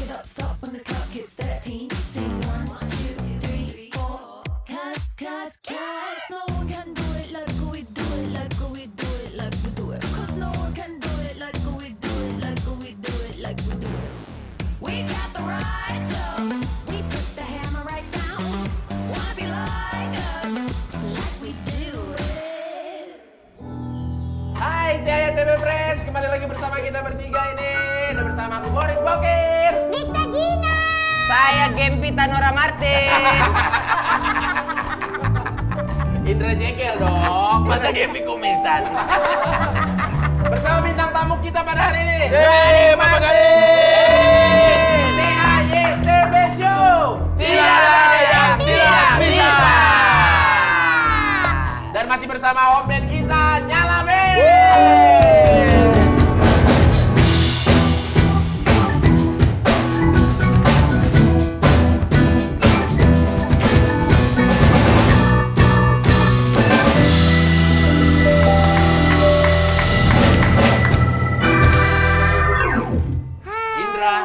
it up, stop when the clock hits 13. Sing 1, 2, 3, 4. Cause no one can do it like we do it, like we do it, like we do it. Cause no one can do it like we do it, like we do it, like we do it. We got the right stuff. We put the hammer right down. Wanna be like us, like we do it. Hai Tiaya TV Friends, kembali lagi bersama kita bertiga ini. Ada bersama aku Boris Bokir, Dikta Gina. Saya Gempi Tanora Martin. Indra Jekel dong. Masa Gempi kumisan? Bersama bintang tamu kita pada hari ini. Yeay, Mama Gading. TAYTV Show. Tidak ada yang tidak bisa. Dan masih bersama home band kita, Nyala Band.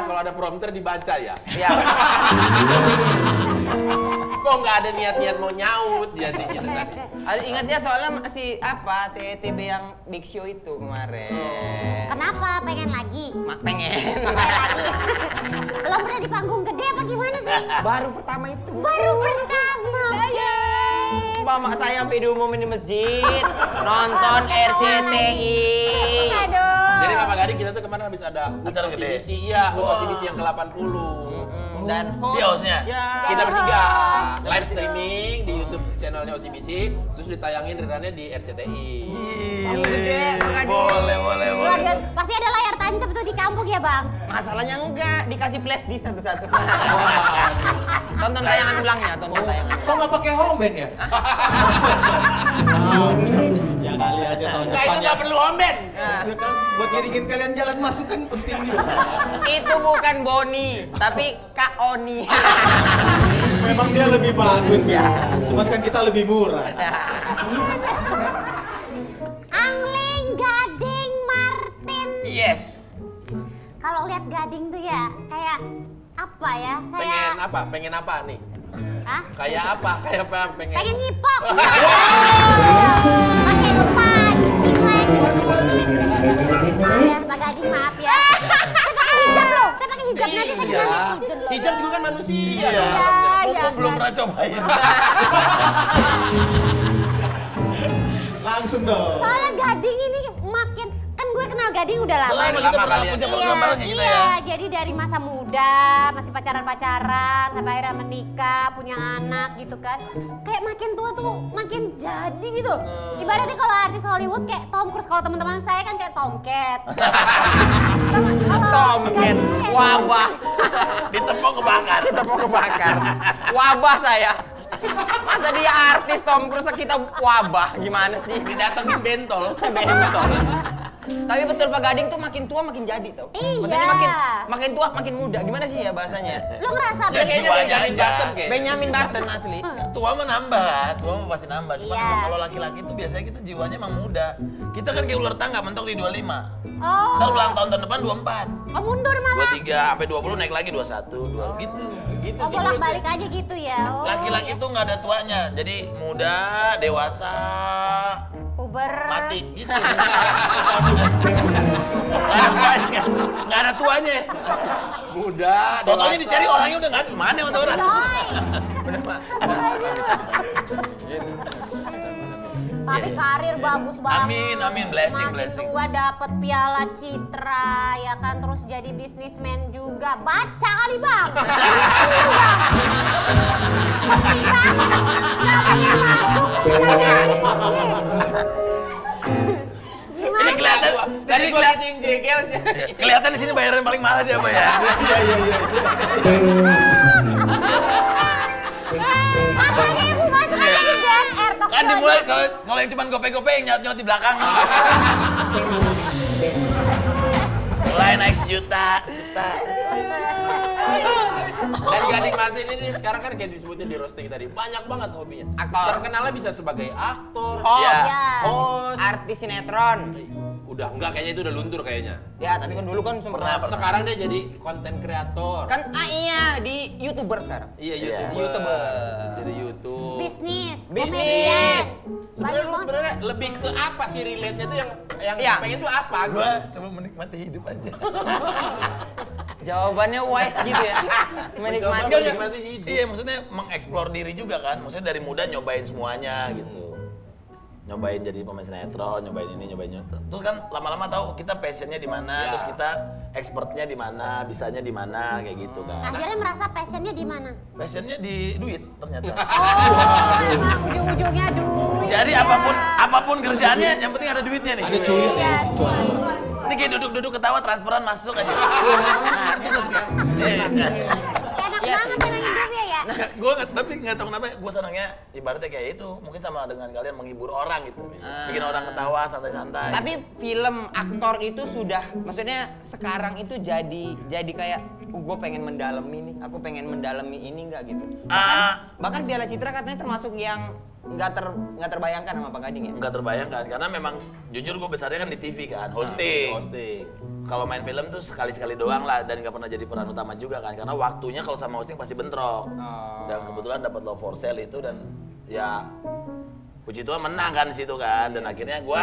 Kalau ada prompter dibaca ya? Ya. Kok nggak ada niat-niat mau nyaut jadi gitu tadi? Ingatnya soalnya masih apa TTB yang Big Show itu kemarin. Kenapa? Pengen lagi? Pengen. Pengen lagi? Belum pernah di panggung gede apa gimana sih? Baru pertama itu. Baru pertama. Yeay. Mama saya sampai diumumin di masjid nonton RCTI. Aduh. Jadi Bapak Gading kita tuh kemarin habis ada Acara gede. OCBC, iya, OCBC yang ke-80. Dan Dia hostnya? Ya. Kita bertiga Host, live gitu. streaming di YouTube channelnya OCBC, terus ditayangin rerunnya di RCTI. Gede, Bang Gading. Boleh. Luar biasa. Pasti ada layar tancap tuh di kampung ya Bang? Masalahnya enggak, dikasih flash disk satu-satu. Tonton tayangan ulangnya, tonton tayangan. Kok nggak pakai home band ya? Ya kali aja tahun Nah itu nggak perlu home band. Ya kan, buat ngiringin kalian jalan masuk kan penting juga. Itu bukan Boni, tapi Kak Oni. Memang dia lebih bagus ya. Cuman kan kita lebih murah. Angling Gading Martin. Yes. Kalau lihat Gading tuh ya kayak apa ya? Pengen apa? Pengen apa nih? Hah? Kayak apa? Kayak apa? Pengen. Pengen nyipok. Pakai itu pancing lagi. Maaf ya, Pak Gading maaf ya. Saya pakai hijab loh. Saya pakai hijab nanti saya kira netizen loh. Hijab juga kan manusia. Iya, dalamnya. iya. Belum pernah cobain. Langsung dong. Soalnya Gading ini makin kan gue kenal Gading udah lama Lama nih. kita pernah kalian. punya Iya, program bareng ya kita iya. ya. Jadi dari masa muda masih pacaran-pacaran sampai akhirnya menikah, punya anak gitu kan. Kayak makin tua tuh makin jadi gitu. Ibaratnya kalau artis Hollywood kayak Tom Cruise, kalau teman-teman saya kan kayak Tomcat. Tomcat, wabah. Ditepok kebakar. Ditepok kebakar. Wabah saya. Masa dia artis Tom Cruise kita wabah gimana sih? Didatengin bentol. Bentol. Tapi betul Pak Gading tuh makin tua makin jadi tau. Iya. Maksudnya makin tua makin muda. Gimana sih ya bahasanya? Lu ngerasa Ya, beda? Kayaknya Semuanya Benjamin aja. Button kayak. Benjamin Button asli. Tua mah nambah, tua mah pasti nambah. Cuma Iya. kalau laki-laki tuh biasanya kita jiwanya emang muda. Kita kan kayak ular tangga mentok di 25. Oh. Ntar ulang tahun depan 24. Oh mundur malah. 23 sampai 20 naik lagi 21, 2 gitu. Gitu Oh sih bolak-balik aja gitu ya. Oh, Laki-laki iya. tuh nggak ada tuanya. Jadi muda, dewasa, Uber. mati gitu. Nggak ada tuanya. muda, Totalnya dewasa. dicari orangnya udah nggak ada. Mana waktu orang? Coy. Bener Pak. Tapi karir bagus banget. Amin, blessing, Makin blessing. tua dapet piala Citra, ya kan, terus jadi bisnismen juga. Baca kali bang. Namanya masuk. Ini kelihatan Tadi gue liatin Jekel. kelihatan di sini bayaran paling mahal siapa ya? Makanya ibu masuk lagi dan air talk Kan show dimulai aja. kalau yang cuma gope-gope yang nyaut-nyaut di belakang. Mulai naik sejuta. Dan Gading Martin ini sekarang kan kayak disebutin di roasting tadi, banyak banget hobinya. Aktor. Terkenalnya bisa sebagai aktor, Host. Ya. host, Artis sinetron. Udah enggak, kayaknya itu udah luntur kayaknya. Ya, tapi kan dulu kan sempat. Sekarang dia jadi konten kreator. Kan iya di YouTuber sekarang. Iya, YouTuber. YouTuber. Jadi YouTube. Bisnis. Bisnis. Sebenarnya lu sebenarnya lebih ke apa sih relate-nya tuh yang Iya. pengen tuh apa? Gua cuma menikmati hidup aja. Jawabannya wise gitu ya. Mencoba Menikmati. menikmati hidup. Iya, maksudnya mengeksplor diri juga kan. Maksudnya dari muda nyobain semuanya gitu. Nyobain jadi pemain sinetron, nyobain ini, nyobain itu. Terus kan lama-lama tahu kita passionnya di mana, Ya. terus kita expertnya di mana, bisanya di mana, kayak gitu kan. Akhirnya merasa passionnya di mana? Passionnya di duit ternyata. Oh, ujung-ujungnya duit. Jadi ya. apapun kerjaannya, yang penting ada duitnya nih. Ada cuy. Iya, Cuan. Ini kayak duduk-duduk ketawa, transferan masuk aja. Nah, gitu kan. enak banget memang hidupnya ya. Nah, tapi nggak tahu kenapa gue senangnya ibaratnya kayak itu, mungkin sama dengan kalian menghibur orang gitu, bikin orang ketawa santai-santai. Tapi film aktor itu sudah, maksudnya sekarang itu jadi kayak gue pengen mendalami nih, aku pengen mendalami ini nggak gitu. Bahkan Piala Citra katanya termasuk yang nggak terbayangkan sama Pak Gading ya. Nggak terbayangkan karena memang jujur gue besarnya kan di TV kan, hosting. Kalau main film tuh sekali-sekali doang lah dan nggak pernah jadi peran utama juga kan, karena waktunya kalau sama hosting pasti bentrok. Dan kebetulan dapat Love for Sale itu dan ya puji Tuhan menang kan di situ kan, dan akhirnya gue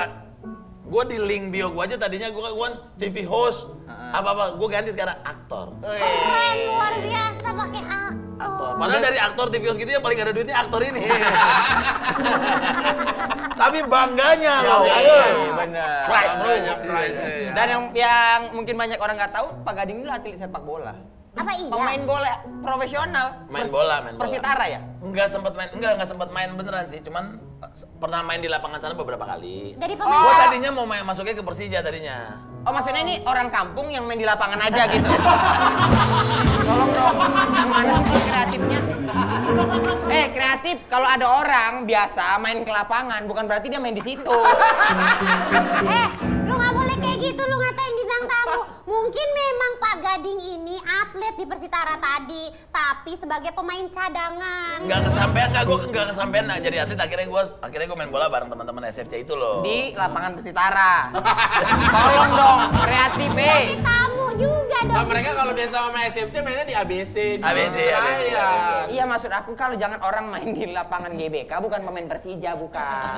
di link bio gue aja tadinya gue TV host apa gue ganti sekarang aktor. Keren, luar biasa pakai aktor. Padahal dari aktor TV host gitu yang paling gak ada duitnya aktor ini. Tapi bangganya loh. Bener. Right, bro. Dan yang mungkin banyak orang nggak tahu, Pak Gading dulu atlet sepak bola. Apa iya? Pemain bola profesional. Main bola. Persitara ya? Enggak sempat main beneran sih, cuman pernah main di lapangan sana beberapa kali. Jadi Gue pemain. tadinya mau masuknya ke Persija tadinya. Oh, maksudnya ini orang kampung yang main di lapangan aja gitu. Tolong dong, yang mana sih kreatifnya? Kreatif kalau ada orang biasa main ke lapangan bukan berarti dia main di situ. Lu nggak boleh kayak gitu, lu ngatain bintang tamu. Mungkin memang Pak Gading ini atlet di Persitara tadi, tapi sebagai pemain cadangan. Gue nggak kesampean nah, jadi atlet akhirnya gue main bola bareng teman-teman SFC itu loh. Di lapangan Persitara. Tolong dong, kreatif Tapi tamu juga dong. Nah, mereka kalau biasa sama SFC mainnya di ABC, di ABC. Iya, maksud aku kalau jangan orang main di lapangan GBK bukan pemain Persija, bukan.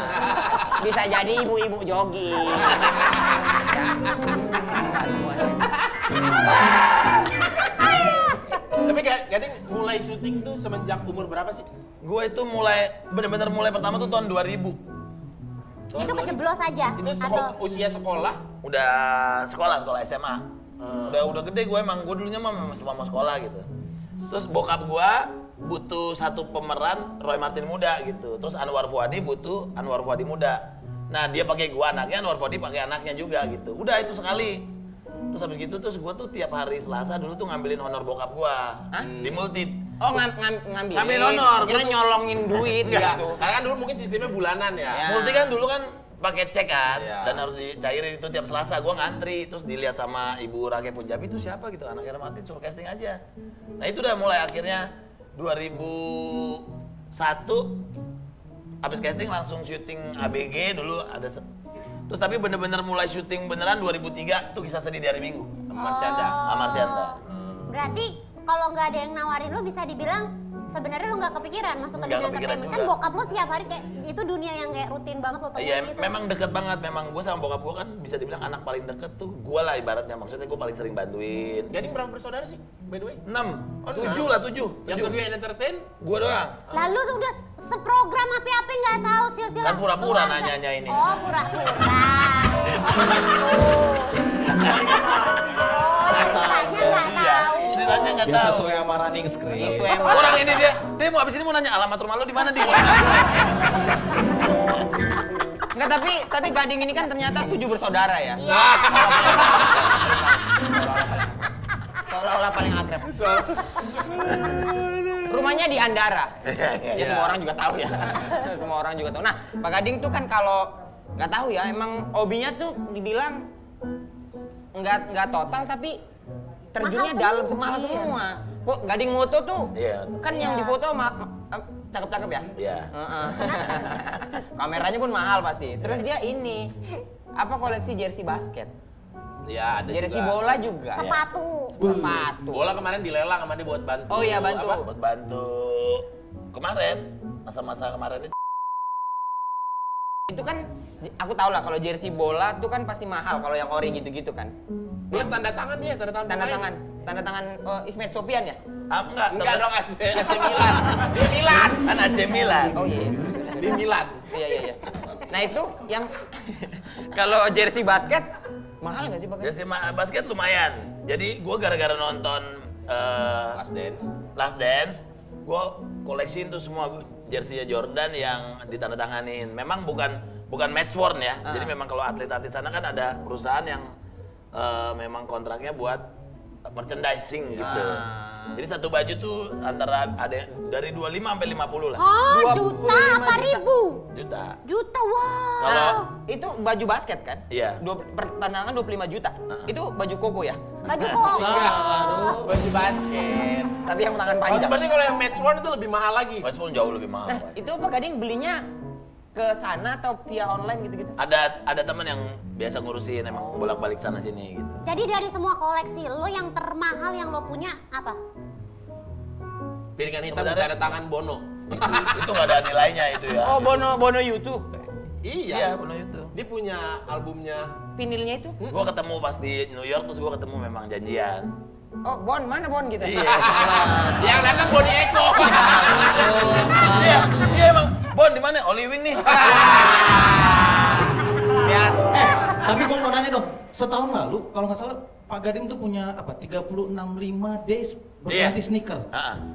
Bisa jadi ibu-ibu jogging. Tapi Gading mulai syuting tuh semenjak umur berapa sih? Gue itu bener-bener mulai pertama tuh tahun 2000. Itu kejeblos aja Itu atau usia sekolah? Udah sekolah SMA. Udah gede gue emang, gue dulunya mah cuma mau sekolah gitu. Terus bokap gue butuh satu pemeran Roy Martin muda gitu. Terus Anwar Fuadi butuh Anwar Fuadi muda. Nah dia pakai gue anaknya, Anwar Fuadi pakai anaknya juga gitu. Udah itu sekali. Terus habis gitu gue tuh tiap hari Selasa dulu tuh ngambilin honor bokap gue di Multi. Oh, ngambilin. Ngambilin honor. Kira nyolongin duit Enggak. gitu. Karena kan dulu mungkin sistemnya bulanan ya. Ya. Multi kan dulu kan pakai cek kan, Iya. dan harus dicairin itu tiap Selasa. Gue ngantri, terus dilihat sama Ibu Rake Punjabi itu siapa gitu, anak Era Martin, suruh casting aja. Nah itu udah mulai akhirnya 2001 habis casting langsung syuting ABG dulu ada. Terus tapi bener-bener mulai syuting beneran 2003 tuh Kisah Sedih di Hari Minggu. Sama Marsyanda. berarti kalau nggak ada yang nawarin lu bisa dibilang sebenarnya lu nggak kepikiran masuk ke Nggak dunia kepikiran entertainment. juga. Kan bokap lu tiap hari kayak itu dunia yang kayak rutin banget lu temuin Iya, gitu. memang deket banget. Memang gue sama bokap gue kan bisa dibilang anak paling deket tuh gue lah ibaratnya. Maksudnya gue paling sering bantuin. Gading berapa bersaudara sih, by the way? 6, Oh, 7 lah 7. Yang kedua yang entertain? Gue doang. Lalu tuh udah seprogram apa-apa nggak tahu silsilah. Kan pura-pura keluarga. nanyanya ini. Oh, pura-pura. Ceritanya nggak Biar tahu. sesuai sama running script. Itu emang. Orang ini dia mau abis ini mau nanya alamat rumah lo di mana di? Enggak, tapi Gading ini kan ternyata 7 bersaudara ya. Iya. Seolah-olah paling akrab. Rumahnya di Andara. Ya semua orang juga tahu ya. Semua orang juga tahu. Nah, Pak Gading tuh kan kalau nggak tahu ya, emang hobinya tuh dibilang nggak total tapi terjunnya Mahal dalam semua. mahal Iya. semua. Kok Gading moto tuh Iya. kan yang difoto cakep-cakep ya? Iya. Kameranya pun mahal pasti. Terus dia ini apa koleksi jersey basket? Ya, ada Jersey juga. bola juga. Sepatu. Sepatu. Bola kemarin dilelang sama dia buat bantu. Oh iya, bantu. Apa? Buat bantu kemarin, masa-masa kemarin Itu kan aku tahu lah kalau jersey bola tuh kan pasti mahal kalau yang ori gitu-gitu kan. Plus tanda tangan nih, Tanda tangan Ismet Sopian ya? Enggak dong, AC Milan. Di Milan. kan AC Milan. Oh iya. Di Milan. Iya. Nah itu yang kalau jersey basket mahal nggak sih Pak? Jersey basket lumayan. Jadi gue gara-gara nonton Last Dance, gue koleksiin tuh semua jersey Jordan yang ditandatanganin. Memang bukan match worn ya. Jadi memang kalau atlet-atlet sana kan ada perusahaan yang memang kontraknya buat merchandising gitu. Jadi satu baju tuh antara ada dari 25 sampai 50 lah. Oh, juta apa ribu? Juta. Wow. Kalau Itu baju basket kan? Iya. Pertandangan 25 juta. Itu baju koko ya? Baju koko. Baju basket. Tapi yang tangan panjang. Berarti kalau yang match worn itu lebih mahal lagi. match worn jauh lebih mahal. Nah, itu Pak Gading belinya ke sana atau via online gitu-gitu? Ada teman yang biasa ngurusin emang bolak-balik sana sini gitu. Jadi dari semua koleksi lo yang termahal yang lo punya apa? Piringan hitam ada tangan Bono. Itu nggak ada nilainya itu ya. Oh, Bono YouTube. Iya, Bono itu. dia punya albumnya. Vinilnya itu? Gua ketemu pas di New York terus gua ketemu memang janjian. Oh, mana Bon gitu? Iya. Yang datang Boni Eko. Iya emang. Bon di mana? Oli Wing nih. Lihat. Tapi gue mau nanya dong, setahun lalu kalau nggak salah Pak Gading tuh punya apa 3665 days berganti sneaker.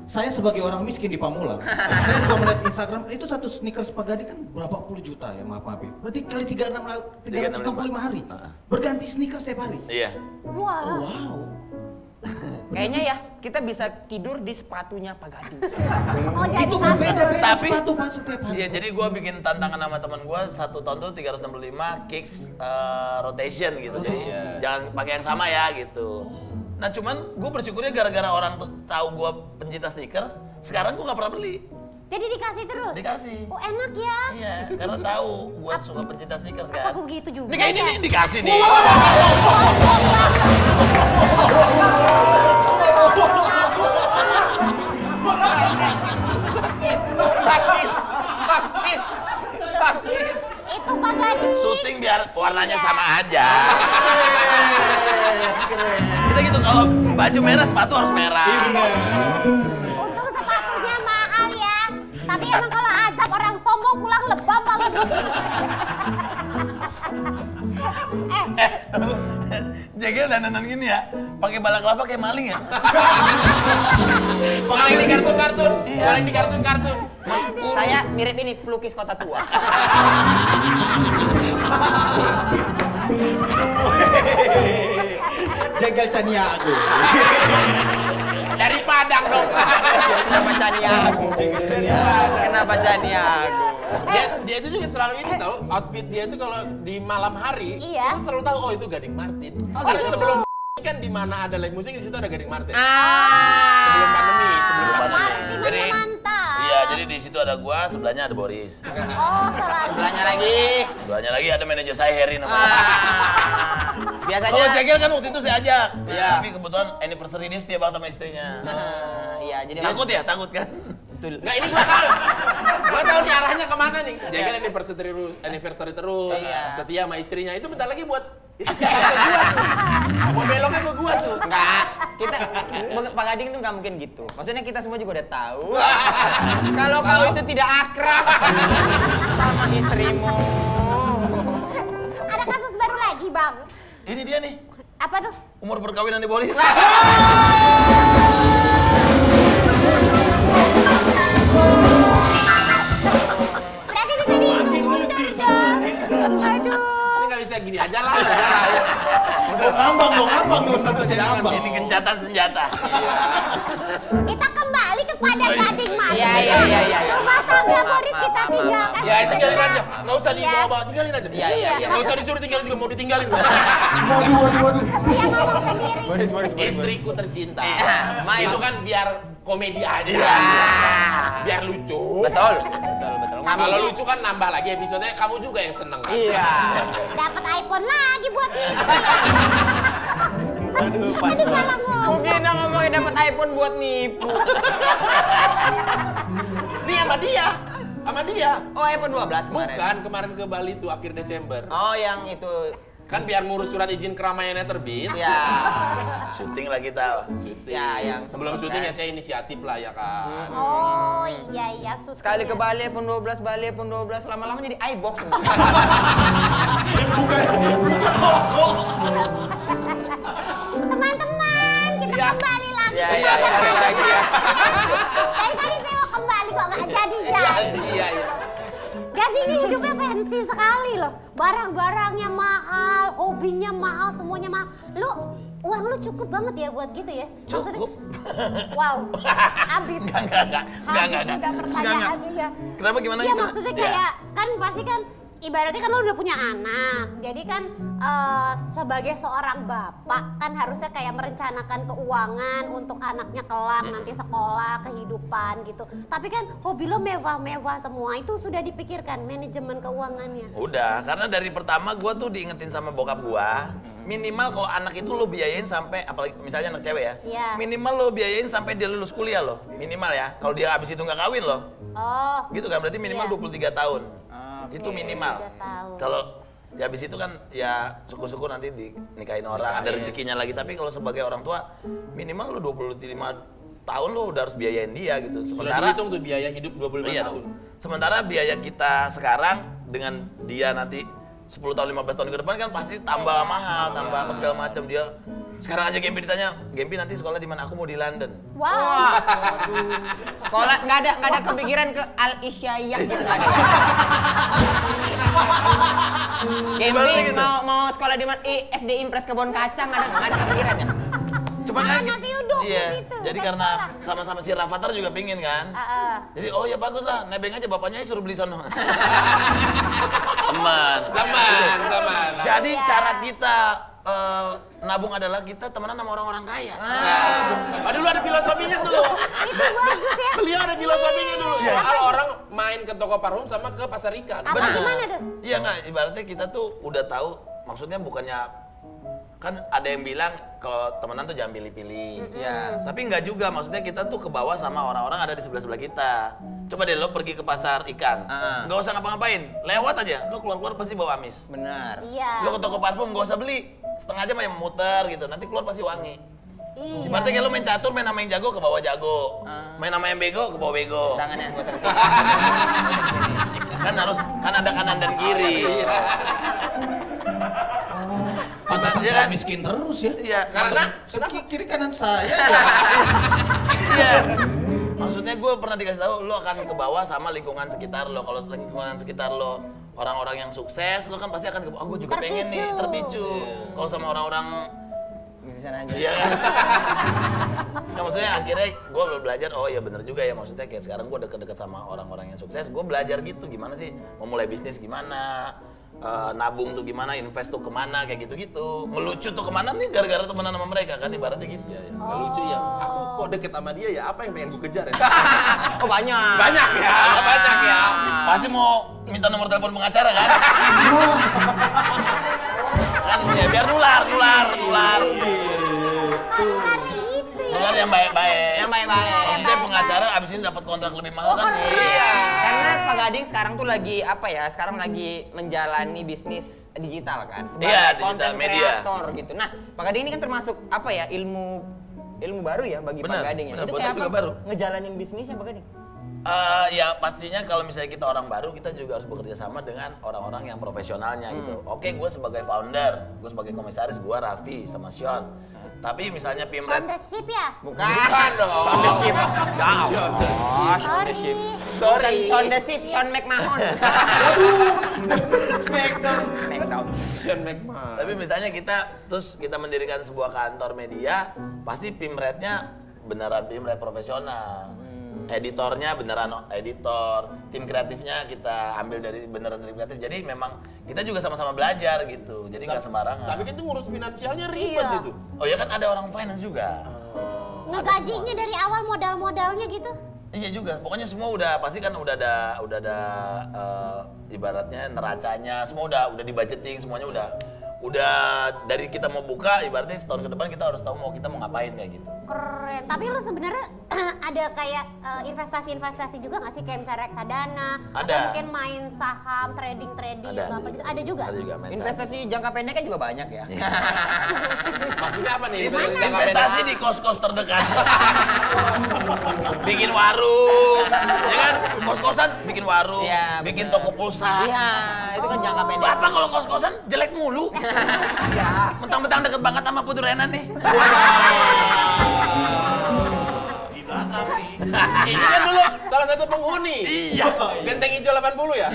Saya sebagai orang miskin di Pamulang, saya juga melihat Instagram itu satu sneakers Pak Gading kan berapa puluh juta ya, maaf ya. Berarti kali 365 hari. Berganti sneakers setiap hari. Iya. Wow. Wow. Kayaknya ya kita bisa tidur di sepatunya Pak Gading. Oh, jadi Itu kasih. beda-beda Tapi- sepatu Pak setiap hari. Iya, jadi gua bikin tantangan sama teman gua satu tahun tuh 365 kicks rotation gitu. Jadi jangan pakai yang sama ya gitu. Nah, cuman gua bersyukurnya gara-gara orang tuh tahu gua pencinta sneakers, sekarang gua nggak pernah beli. Jadi dikasih terus? Dikasih. Oh, enak ya. Iya, karena tahu gua suka pencinta sneakers kan. Aku begitu juga. Ini kayak ini ya? nih dikasih nih. Sakit. Itu Pak Gading. Syuting biar warnanya sama aja. Kita gitu kalau baju merah sepatu harus merah. Iya bener. Untung sepatunya mahal ya. Tapi emang kalau azab orang sombong pulang lebam malah. Jegel dandanan gini ya, pakai balaklava kayak maling ya. Paling di kartun-kartun. Paling di kartun-kartun. Saya mirip ini pelukis kota tua. Jagal Caniago. Dari Padang dong. Kenapa Caniago? Jagal Caniago. Kenapa Caniago? Dia itu juga selalu ini tahu outfit dia itu kalau di malam hari Iya. itu selalu tahu oh itu Gading Martin. Karena gitu. sebelum kan di mana ada live musik di situ ada Gading Martin. Ah. Sebelum pandemi. Martin Jadi, mantap. iya, jadi di situ ada gua, sebelahnya ada Boris. Oh, salah. Sebelahnya lagi. Sebelahnya lagi ada manajer saya Heri namanya. Biasanya. Kalau Jegel kan waktu itu saya ajak. Iya. Tapi kebetulan anniversary dia setia banget sama istrinya. Iya, jadi Takut ya? Takut kan? Nggak, ini gua tahu. Gua tahu nih arahnya kemana nih. Jegel anniversary terus. Iya. Setia sama istrinya. Itu bentar lagi buat itu sih gua tuh. Mau beloknya ke gua tuh. Enggak, Pak Gading tuh nggak mungkin gitu. Maksudnya kita semua juga udah tahu. Kalau kau itu tidak akrab sama istrimu. Ada kasus baru lagi, Bang. Ini dia nih, Apa tuh? umur perkawinan di Boris. Berarti bisa diundang dong. Aduh. Ini nggak bisa gini aja lah. Udah ngambang dong statusnya ngambang. Ini gencatan senjata. Kita kembali kepada Gading Martin. Iya. Rumah tangga Boris kita tinggalkan. Ya tinggalin aja. Nggak usah Iya. dibawa-bawa, tinggalin aja. Iya. Nggak usah disuruh tinggalin juga mau ditinggalin. Waduh. Dia ngomong sendiri. Boris. Istriku tercinta. Main. Itu kan biar komedi aja. Iya. Biar lucu. Betul. Kalau lucu kan nambah lagi episodenya, kamu juga yang seneng kan? Iya. Dapat iPhone lagi buat nipu. Aduh, pas Aduh, salah ngomong. Mungkin ngomongin dapat iPhone buat nipu. Ini sama dia. Sama dia. Oh, iPhone 12 kemarin. Bukan, kemarin ke Bali tuh akhir Desember. Oh, yang itu. Kan biar ngurus surat izin keramaiannya terbit. Ya. Syuting lah kita. Syuting. Ya, yang sebelum sempat syuting kan. ya saya inisiatif lah ya kan. Oh iya susah. Sekali ke Bali iPhone 12, lama-lama jadi iBox. bukan toko. Teman-teman, kita Iya. kembali lagi. Iya, balik lagi ya. Dari tadi saya mau kembali kok nggak jadi. Iya. Jadi ini hidupnya fancy sekali loh. Barang-barangnya mahal, hobinya mahal, semuanya mahal. Uang lu cukup banget ya buat gitu ya? Cukup. Wow, habis. Enggak. Habis sudah pertanyaannya ya. Kenapa gimana? Iya Gimana? maksudnya kayak kan pasti kan ibaratnya kan lu udah punya anak. Jadi kan sebagai seorang bapak kan harusnya kayak merencanakan keuangan untuk anaknya kelak nanti sekolah, kehidupan gitu. Tapi kan hobi lo mewah-mewah semua itu sudah dipikirkan manajemen keuangannya. Udah, karena dari pertama gue tuh diingetin sama bokap gue, minimal kalau anak itu lo biayain sampai, apalagi misalnya anak cewek ya, Iya. minimal lo biayain sampai dia lulus kuliah loh, minimal ya. Kalau dia abis itu nggak kawin loh, Oh, gitu kan, berarti minimal Iya. 23 tahun. Itu minimal. 23 tahun. Kalau ya abis itu kan ya syukur-syukur nanti dinikahin orang, ada rezekinya lagi. Tapi kalau sebagai orang tua, minimal lo 25 tahun lo udah harus biayain dia gitu. Sudah dihitung tuh biaya hidup 25 Iya tahun. tuh. Sementara biaya kita sekarang dengan dia nanti 10 tahun 15 tahun ke depan kan pasti tambah mahal, tambah apa segala macam. Dia sekarang aja Gempi ditanya, Gempi nanti sekolah di mana? Aku mau di London. Wow. Sekolah nggak ada kepikiran ke Al Isyayah gitu nggak ada. Ibaratnya Gempi gitu. mau sekolah di mana? SD Impres Kebon Kacang nggak ada kepikiran ya. Cuma Makan kan nasi uduk di iya. situ, Jadi bukan karena sekolah. sama-sama si Rafathar juga pingin kan. Jadi oh ya bagus lah, nebeng aja bapaknya suruh beli sono. Teman. Teman. Jadi Iya. cara kita nabung adalah kita temenan sama orang-orang kaya. Dulu ada filosofinya tuh. Itu bagus ya. Beliau ada filosofinya dulu. Soal orang main ke toko parfum sama ke pasar ikan. Apa gimana tuh? Iya nggak, ibaratnya kita tuh udah tahu, maksudnya bukannya kan ada yang bilang kalau temenan tuh jangan pilih-pilih. Iya. Tapi nggak juga, maksudnya kita tuh ke bawah sama orang-orang ada di sebelah-sebelah kita. Coba deh lo pergi ke pasar ikan, nggak usah ngapa-ngapain, lewat aja, lo keluar-keluar pasti bawa amis. Benar. Iya. Lo ke toko parfum nggak usah beli, setengah jam aja muter gitu, nanti keluar pasti wangi. Iya. Ibaratnya kayak lo main catur, main sama yang jago ke bawah jago, main sama yang bego ke bawah bego. Tangannya gak usah kesini. Kan harus, kan ada kanan dan kiri. Pantasan Iya saya kan? miskin terus ya. Iya, karena Kiri kanan saya ya. iya. Maksudnya gue pernah dikasih tahu lo akan ke bawah sama lingkungan sekitar lo. Kalau lingkungan sekitar lo orang-orang yang sukses, lo kan pasti akan ke bawah. Oh, gue juga pengen nih terpicu. Kalau sama orang-orang Di sana aja. iya. Nah, maksudnya akhirnya gue belajar, oh ya bener juga ya, maksudnya kayak sekarang gue deket-deket sama orang-orang yang sukses, gue belajar gitu gimana sih memulai bisnis gimana, nabung tuh gimana, invest tuh kemana, kayak gitu-gitu. Ngelucu tuh kemana nih gara-gara temenan sama mereka kan, ibaratnya gitu. Nggak lucu ya. Aku kok deket sama dia ya, apa yang pengen gue kejar ya? Oh banyak. Banyak ya. Pasti mau minta nomor telepon pengacara kan? Kan ya biar nular. Nular yang baik-baik. Yang baik-baik. Maksudnya pengacara abis ini dapat kontrak lebih mahal kan? Iya. Karena Pak Gading sekarang tuh lagi apa ya? Sekarang lagi menjalani bisnis digital kan sebagai Iya, digital content media. creator gitu. Nah, Pak Gading ini kan termasuk apa ya? Ilmu baru ya bagi Benar, Pak Gading ya. benar, Itu buat kayak saya juga apa? baru. Ngejalanin bisnisnya Pak Gading. Ya pastinya kalau misalnya kita orang baru, kita juga harus bekerja sama dengan orang-orang yang profesionalnya gitu. Oke, gue sebagai founder, gue sebagai komisaris, gue Raffi sama Sean. Tapi misalnya Pimret, Soundship ya? Bukan dong. Sound the Ship. Sorry. Sound the Ship, Sound McMahon. Smackdown. Sean McMahon. tapi misalnya kita mendirikan sebuah kantor media, pasti Pimretnya beneran Pimret profesional. Editornya beneran editor, tim kreatifnya kita ambil dari beneran tim kreatif. Jadi memang kita juga sama-sama belajar gitu. Jadi nggak sembarangan. Tapi kan itu ngurus finansialnya ribet Iya. itu. Oh ya kan ada orang finance juga. Ngegajinya dari awal modal-modalnya gitu? Iya juga, pokoknya semua udah pasti kan udah ada ibaratnya neracanya, semua udah dibudgeting, semuanya udah dari kita mau buka, ibaratnya setahun ke depan kita harus tahu kita mau ngapain kayak gitu. Keren. Tapi lu sebenarnya ada kayak investasi juga nggak sih, kayak misalnya reksadana atau mungkin main saham, trading atau apa gitu? Ada juga. Ada juga investasi jangka pendeknya juga banyak ya. Maksudnya apa nih? Investasi di kos-kos terdekat. Bikin warung, ya kan? Kos-kosan bikin warung, Iya, bikin toko pulsa. Iya, itu kan jangka pendek. Bapak kalau kos-kosan jelek mulu. Iya. Mentang-mentang deket banget sama Putu Renan nih. Di belakang nih. Ini kan dulu salah satu penghuni. Iya. Genteng hijau 80 ya?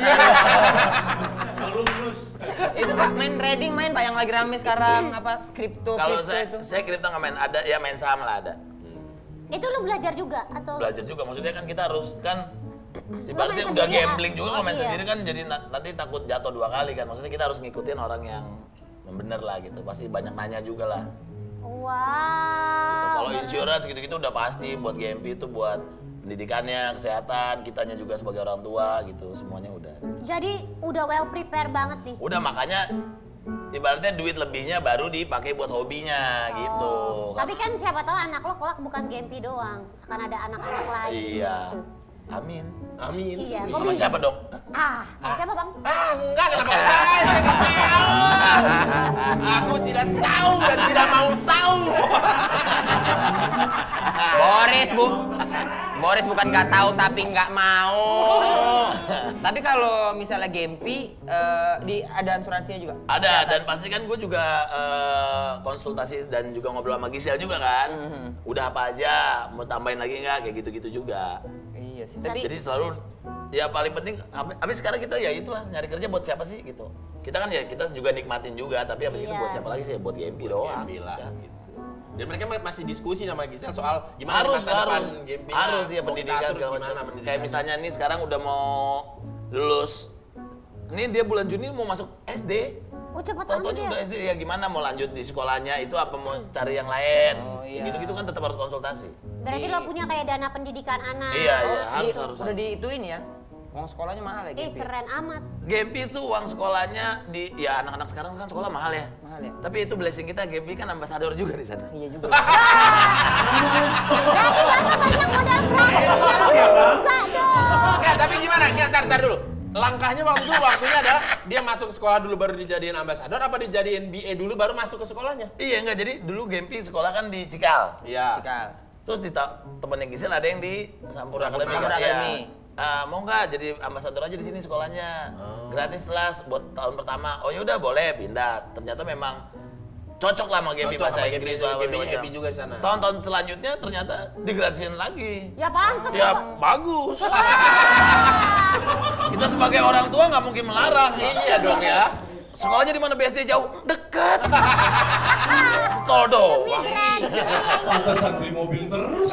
Kalau plus. Itu Pak, main trading main Pak yang lagi rame sekarang apa kripto Kalau itu. saya kripto nggak main, ada ya main saham lah ada. Itu lu belajar juga atau? Belajar juga, maksudnya kan kita harus kan ibaratnya main udah sendiri, gambling juga kalau main iya. sendiri kan jadi nanti takut jatuh 2 kali kan. Maksudnya kita harus ngikutin orang yang bener lah gitu. Pasti banyak nanya juga lah. Wow. Kalau insurance gitu-gitu udah pasti buat GMP itu buat pendidikannya, kesehatan, kitanya juga sebagai orang tua gitu, semuanya udah. Jadi udah well prepare banget nih. Udah makanya ibaratnya duit lebihnya baru dipakai buat hobinya gitu. Tapi kan siapa tahu anak lo kelak bukan Gempi doang, akan ada anak-anak lain. Iya. Gitu. Amin. Amin. Iya. Sama siapa dong? Sama siapa bang? Enggak, kenapa ke saya nggak tahu. Aku tidak tahu dan tidak mau tahu. Boris bukan nggak tahu tapi nggak mau. Tapi kalau misalnya Gempi ada asuransinya juga? Ada, dan pasti kan gue juga konsultasi dan juga ngobrol sama Gisel juga kan. Udah apa aja, mau tambahin lagi nggak, kayak gitu-gitu juga. Iya sih. Tapi Jadi selalu, ya paling penting, habis sekarang kita ya itulah, nyari kerja buat siapa sih gitu. Kita kan ya, kita juga nikmatin juga, tapi habis itu Iya. buat siapa lagi sih, buat GMP doang. Gempi lah. Ya. Gitu. Dan mereka masih diskusi sama Gisel soal gimana Harus, masa depan harus. Gempi. Harus ya Mau kita pendidikan atur segala gimana macam. pendidikan. Kayak misalnya nih sekarang udah mau lulus. Ini dia bulan Juni mau masuk SD. Oh cepet Contohnya amat udah ya. SD, ya gimana mau lanjut di sekolahnya itu apa mau cari yang lain. Oh, iya. Gitu-gitu kan tetap harus konsultasi. Berarti lo punya kayak dana pendidikan anak. Iya, iya, harus, Iya, harus. udah diituin ya. Uang sekolahnya mahal ya Gempi. Keren amat. GMP itu uang sekolahnya ya anak-anak sekarang kan sekolah mahal ya. Mahal ya. Tapi itu blessing kita, GMP kan ambasador juga di sana. Iya juga. Berarti bapak banyak modal gratis ya? Enggak dong. Enggak, tapi gimana? Enggak, tar dulu. Langkahnya waktunya adalah dia masuk sekolah dulu baru dijadiin ambasador, apa dijadiin BA dulu baru masuk ke sekolahnya? Iya enggak, jadi dulu GMP sekolah kan di Cikal. Iya. Cikal. Terus di temennya Gisel ada yang di Sampurna Academy. Sampurna Iya. Academy. Mau nggak jadi ambasador aja di sini sekolahnya? Gratis lah buat tahun pertama. Oh ya udah boleh pindah. Ternyata memang cocok lah sama GMP Cocok bahasa sama Inggris. GMP happy juga di sana. Tahun-tahun selanjutnya ternyata digratisin lagi. Ya pantes Ya Pak. bagus. Kita sebagai orang tua nggak mungkin melarang. Iya dong ya. Sekolahnya di mana BSD jauh? Dekat. Tol doang. Pantesan beli mobil terus.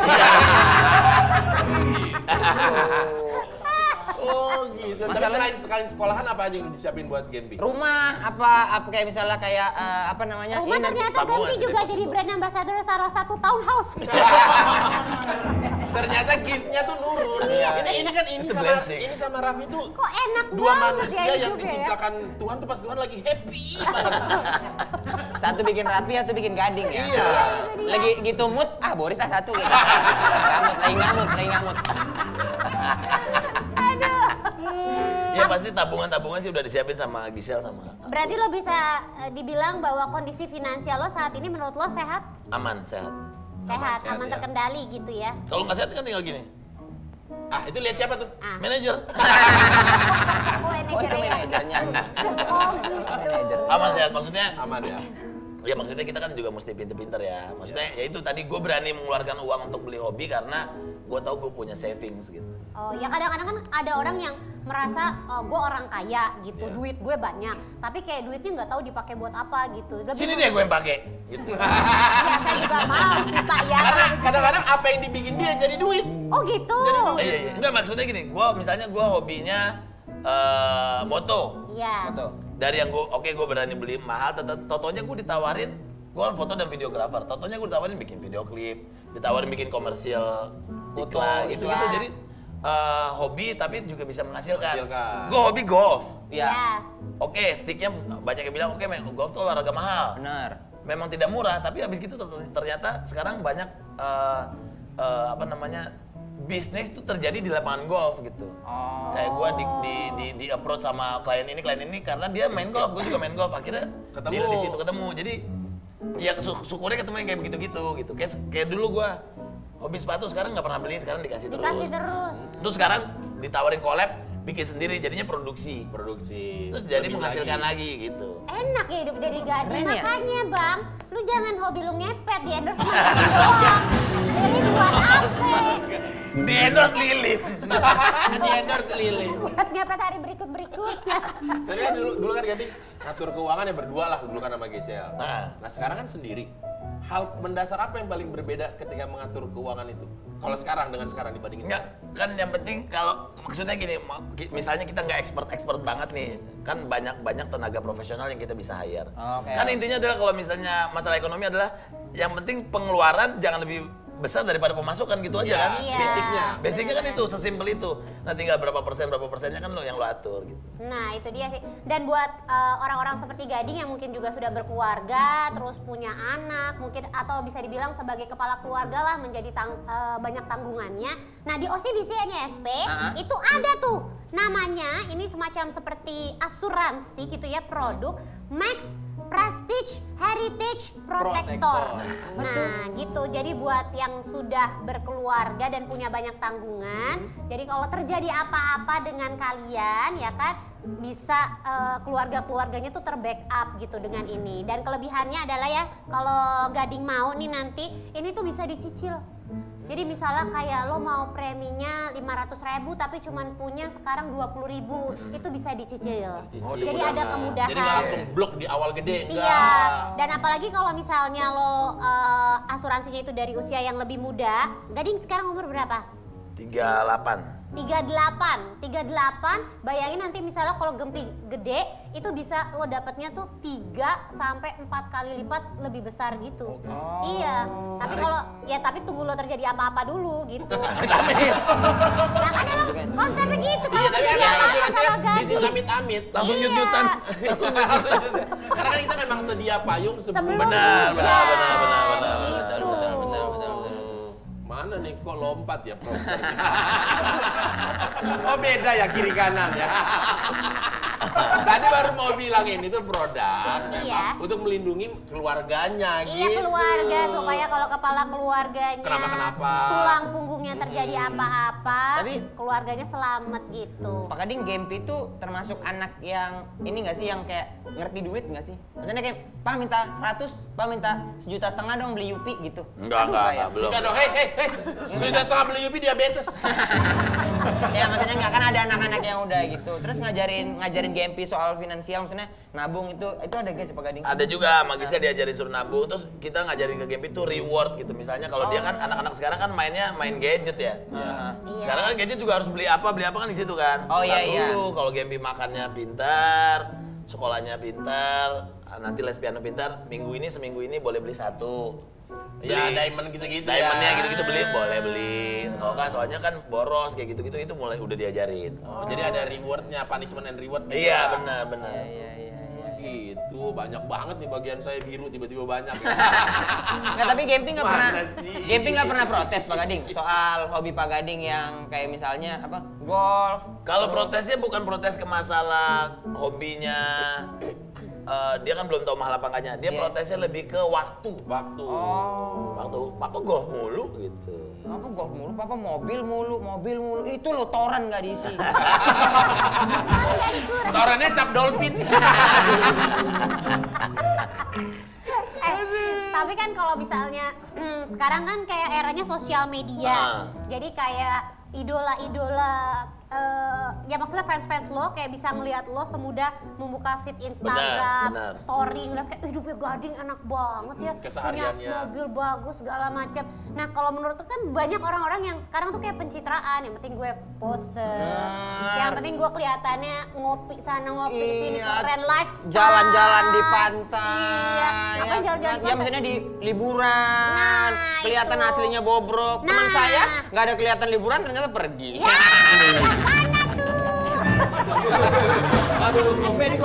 Oh gitu. Tapi Masalahnya- selain sekolahan apa aja yang disiapin buat Gempi? Rumah apa kayak misalnya kayak apa namanya? Rumah ini- ternyata tabungan Gempi sih, juga deposito. jadi brand ambassador salah satu townhouse. Ternyata gift-nya tuh nurun. Ini kan Itu blessing. ini sama Raffi tuh Kok enak dua banget manusia ya yang hidupnya ya. diciptakan Tuhan tuh pas Tuhan lagi happy banget. Satu bikin rapi, satu bikin gading ya. Iya. Lagi gitu mood, Boris satu gitu. lagi ngamut. Ya pasti tabungan-tabungan sih udah disiapin sama Gisel sama Berarti lo bisa dibilang bahwa kondisi finansial lo saat ini menurut lo sehat? aman, sehat. Sehat, sehat, aman ya. terkendali gitu ya. Kalau nggak sehat kan tinggal gini. Ah, itu lihat siapa tuh? Ah. Manajer. Oh, Oh itu manajernya. Oh gitu. Aman sehat maksudnya. Aman ya. Ya maksudnya kita kan juga mesti pinter-pinter ya. Maksudnya ya itu tadi gue berani mengeluarkan uang untuk beli hobi karena gue tahu gue punya savings gitu. Oh ya kadang-kadang kan ada orang yang merasa gue orang kaya gitu, duit gue banyak, tapi kayak duitnya nggak tahu dipakai buat apa gitu. Lebih Sini deh gue yang pakai. Gitu. Iya saya juga mau sih Pak ya. Karena kadang-kadang apa yang dibikin dia jadi duit. Oh gitu. Iya. Enggak maksudnya gini. Misalnya gue hobinya moto. Iya. Betul. Dari yang gue berani beli mahal, totonya gue ditawarin Gue kan foto dan videografer. Totonya gue ditawarin bikin video klip, ditawarin bikin komersial, foto gitu. Jadi hobi tapi juga bisa menghasilkan. Gue hobi golf. Iya. Oke, sticknya banyak yang bilang main golf tuh olahraga mahal. Benar. Memang tidak murah, tapi habis gitu ternyata sekarang banyak bisnis itu terjadi di lapangan golf gitu. Kayak gue di approach sama klien ini karena dia main golf, gue juga main golf. Akhirnya di situ ketemu. Jadi ya syukurnya ketemu yang kayak begitu gitu. Kayak dulu gue hobi sepatu, sekarang nggak pernah beli, sekarang dikasih terus. Terus sekarang ditawarin collab, bikin sendiri, jadinya produksi. Terus jadi menghasilkan lagi gitu. Enak ya hidup jadi gading. Keren ya? Makanya Bang, lu jangan hobi lu ngepet, di endorse sama Lili doang. Lili buat apa? Di endorse Lilin. Di endorse Lilin. Buat ngepet hari berikutnya. Tapi kan dulu kan Gading ngatur keuangan ya berdua lah dulu kan sama Gisel. Nah sekarang kan sendiri. Hal mendasar apa yang paling berbeda ketika mengatur keuangan itu? Kalau sekarang dengan sekarang dibandingin? Enggak, kan yang penting kalau maksudnya gini, misalnya kita nggak expert banget nih, kan banyak tenaga profesional yang kita bisa hire. Kan intinya adalah kalau misalnya masalah ekonomi adalah yang penting pengeluaran jangan lebih besar daripada pemasukan gitu aja kan? Iya. Basicnya kan itu, sesimpel itu. Nah tinggal berapa persennya kan lo yang lo atur gitu. Nah itu dia sih. Dan buat orang-orang seperti Gading yang mungkin juga sudah berkeluarga, terus punya anak, mungkin atau bisa dibilang sebagai kepala keluarga lah menjadi banyak tanggungannya. Nah di OCBC NSP itu ada tuh namanya, ini semacam seperti asuransi gitu ya, produk Max Prestige Heritage Protector. Nah gitu, jadi buat yang sudah berkeluarga dan punya banyak tanggungan, jadi kalau terjadi apa-apa dengan kalian ya kan, bisa keluarga-keluarganya tuh terbackup gitu dengan ini. Dan kelebihannya adalah ya, kalau Gading mau nih nanti, ini tuh bisa dicicil. Jadi misalnya kayak lo mau preminya 500.000 tapi cuman punya sekarang 20.000, itu bisa dicicil. Jadi ada kemudahan. Jadi nggak langsung blok di awal gede. Iya. Dan apalagi kalau misalnya lo asuransinya itu dari usia yang lebih muda. Gading sekarang umur berapa? 38. 38, bayangin nanti misalnya kalau Gempi gede, itu bisa lo dapatnya tuh 3 sampai 4 kali lipat lebih besar gitu. Iya, tapi tunggu lo terjadi apa-apa dulu gitu. Nah kan emang konsepnya gitu, kalau terjadi apa-apa sama Gading. Bisnis amit-amit. Langsung nyut-nyutan. Karena kan kita memang sedia payung sebelum Benar. gitu. Mana nih kok lompat ya Prof? Oh beda ya kiri kanan ya. Tadi baru mau bilangin itu produk untuk melindungi keluarganya gitu. Iya keluarga, supaya kalau kepala keluarganya Kenapa? tulang punggungnya terjadi apa-apa, keluarganya selamat gitu. Pak Gading, Gempi itu termasuk anak yang ini nggak sih, yang kayak ngerti duit nggak sih? Maksudnya kayak, Pak minta 100, Pak minta 1,5 juta dong beli Yupi gitu. Enggak, belum. Enggak dong, hei. 1,5 beli Yupi diabetes. Ya maksudnya nggak, kan ada anak-anak yang udah gitu. Terus ngajarin Gempi soal finansial, maksudnya nabung itu ada gak sih Pak Gading? Ada juga, magisnya diajarin suruh nabung, terus kita ngajarin ke Gempi tuh reward gitu. Misalnya kalau dia kan anak-anak sekarang kan main gadget ya. Sekarang kan gadget juga harus beli apa kan di situ kan. Dulu kalau Gempi makannya pintar, sekolahnya pintar, nanti les piano pintar, seminggu ini boleh beli 1. Ya diamond gitu-gitu ya. Diamondnya gitu-gitu boleh beli. Kalau nggak soalnya kan boros kayak gitu-gitu itu mulai udah diajarin. Jadi ada rewardnya, punishment and reward gitu. Iya benar. Gitu, banyak banget nih bagian saya biru tiba-tiba banyak. Nggak, tapi Gempi nggak pernah protes Pak Gading soal hobi Pak Gading yang kayak misalnya apa, golf. Kalau protesnya bukan protes ke masalah hobinya. Dia kan belum tahu mahal apa enggaknya. Dia protesnya lebih ke waktu. Waktu. Papa golf mulu gitu. Papa golf mulu, Papa mobil mulu. Itu lo toran nggak diisi. Torannya cap dolphin. Tapi kan kalau misalnya sekarang kan kayak eranya sosial media. Jadi kayak idola-idola ya maksudnya fans lo kayak bisa ngelihat lo semudah membuka feed Instagram, benar. story, ngeliat kayak hidupnya Gading enak banget ya, punya mobil bagus segala macam. Nah kalau menurut tuh kan banyak orang-orang yang sekarang tuh kayak pencitraan, yang penting gue pose, yang penting gue kelihatannya ngopi sana ngopi sini, keren lifestyle, jalan-jalan di pantai, iya, apa jalan-jalan ya maksudnya di liburan, kelihatan aslinya bobrok. Teman saya nggak ada kelihatan liburan ternyata pergi. Mana tuh? Aduh, komedi.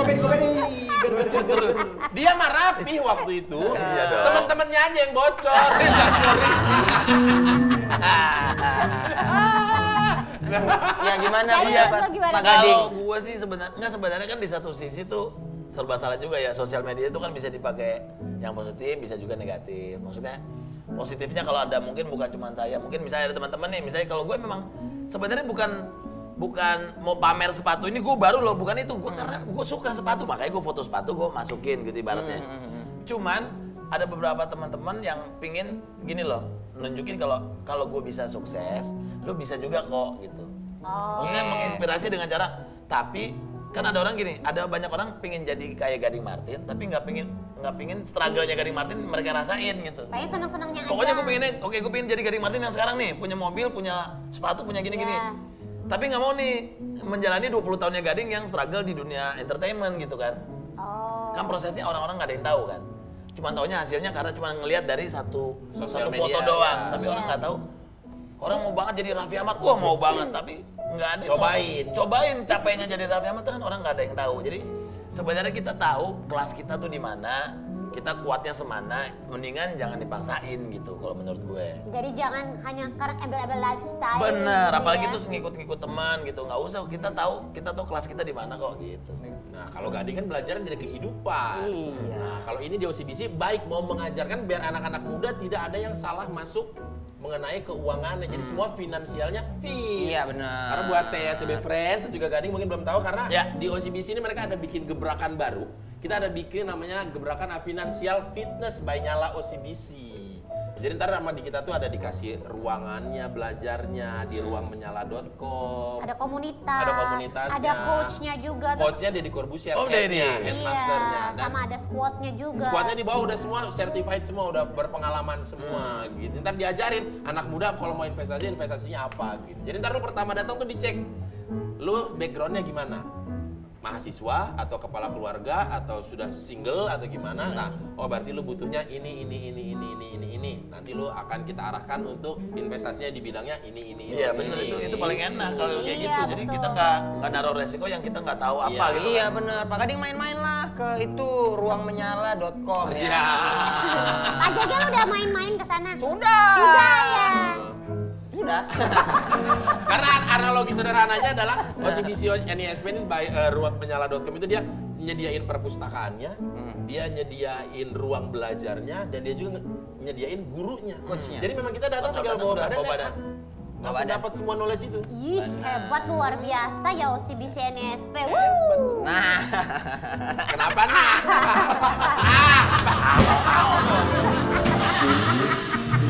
Dia mah rapi waktu itu. Temen-temennya aja yang bocor. Ya gimana Jadi dia menurut lo gimana? Pak Gading? Kalau gue sih sebenarnya kan di satu sisi tuh serba salah juga ya. Sosial media itu kan bisa dipakai yang positif, bisa juga negatif. Maksudnya positifnya kalau ada mungkin bukan cuma saya, mungkin misalnya ada teman-teman nih, misalnya kalau gue memang sebenarnya bukan mau pamer sepatu ini gue baru loh, bukan itu. Gue karena gue suka sepatu, makanya gue foto sepatu gue masukin gitu ibaratnya. Cuman ada beberapa teman-teman yang pingin gini loh, nunjukin kalau gue bisa sukses, lo bisa juga kok gitu. Maksudnya menginspirasi dengan cara, tapi kan ada orang gini, ada banyak orang pingin jadi kayak Gading Martin, tapi nggak pingin struggle-nya Gading Martin mereka rasain gitu. Pengen seneng-senengnya aja. Pokoknya gue pengen jadi Gading Martin yang sekarang nih, punya mobil, punya sepatu, punya gini-gini. Tapi nggak mau nih menjalani 20 tahunnya Gading yang struggle di dunia entertainment gitu kan. Kan prosesnya orang-orang nggak ada yang tahu kan. Cuma taunya hasilnya karena cuma ngelihat dari satu foto doang, tapi orang nggak tahu. Orang mau banget jadi Raffi Ahmad, wah mau banget, tapi nggak ada. Cobain capeknya jadi Raffi Ahmad kan orang nggak ada yang tahu. Jadi sebenarnya kita tahu kelas kita tuh di mana, kita kuatnya semana, mendingan jangan dipaksain gitu kalau menurut gue. Jadi jangan hanya karena embel-embel lifestyle. Bener, gitu apalagi ya. tuh ngikut-ngikut teman gitu, nggak usah. Kita tahu kelas kita di mana kok gitu. Nah, kalau Gading kan belajar dari kehidupan. Iya. Nah, kalau ini di OCBC baik mau mengajarkan biar anak-anak muda tidak ada yang salah masuk mengenai keuangannya. Jadi semua finansialnya fit. Iya benar. Karena buat TB Friends dan juga Gading mungkin belum tahu karena di OCBC ini mereka ada bikin gebrakan baru. Kita ada bikin namanya gebrakan Financial Fitness by Nyala OCBC. Jadi ntar sama di kita tuh ada dikasih ruangannya, belajarnya di ruangmenyala.com. Ada komunitas. Ada komunitasnya. Ada coachnya juga. Coachnya Deddy Corbusier. Oh, Deddy. Headmasternya. Iya, sama ada squadnya juga. Squadnya di bawah udah semua certified semua, udah berpengalaman semua gitu. Ntar diajarin anak muda kalau mau investasinya apa gitu. Jadi ntar lu pertama datang tuh dicek, lu backgroundnya gimana? Mahasiswa atau kepala keluarga atau sudah single atau gimana? Nah, oh berarti lu butuhnya ini. Nanti lu akan kita arahkan untuk investasinya di bidangnya ini. Iya benar, itu paling enak kalau kayak gitu. Jadi betul. kita nggak naruh resiko yang kita nggak tahu apa gitu. Iya bener, Pak Gading main-main lah ke itu ruangmenyala.com ya. Iya. Pak Jagel udah main-main ke sana? Sudah ya. Sudah. Karena analogi sederhananya adalah OCBC NISP ini by ruangmenyala.com itu dia nyediain perpustakaannya, dia nyediain ruang belajarnya, dan dia juga nyediain gurunya, coachnya. Jadi memang kita datang tinggal bawa badan. Langsung dapat semua knowledge itu. Ih, hebat luar biasa ya OCBC NISP. Nah, Kenapa nah?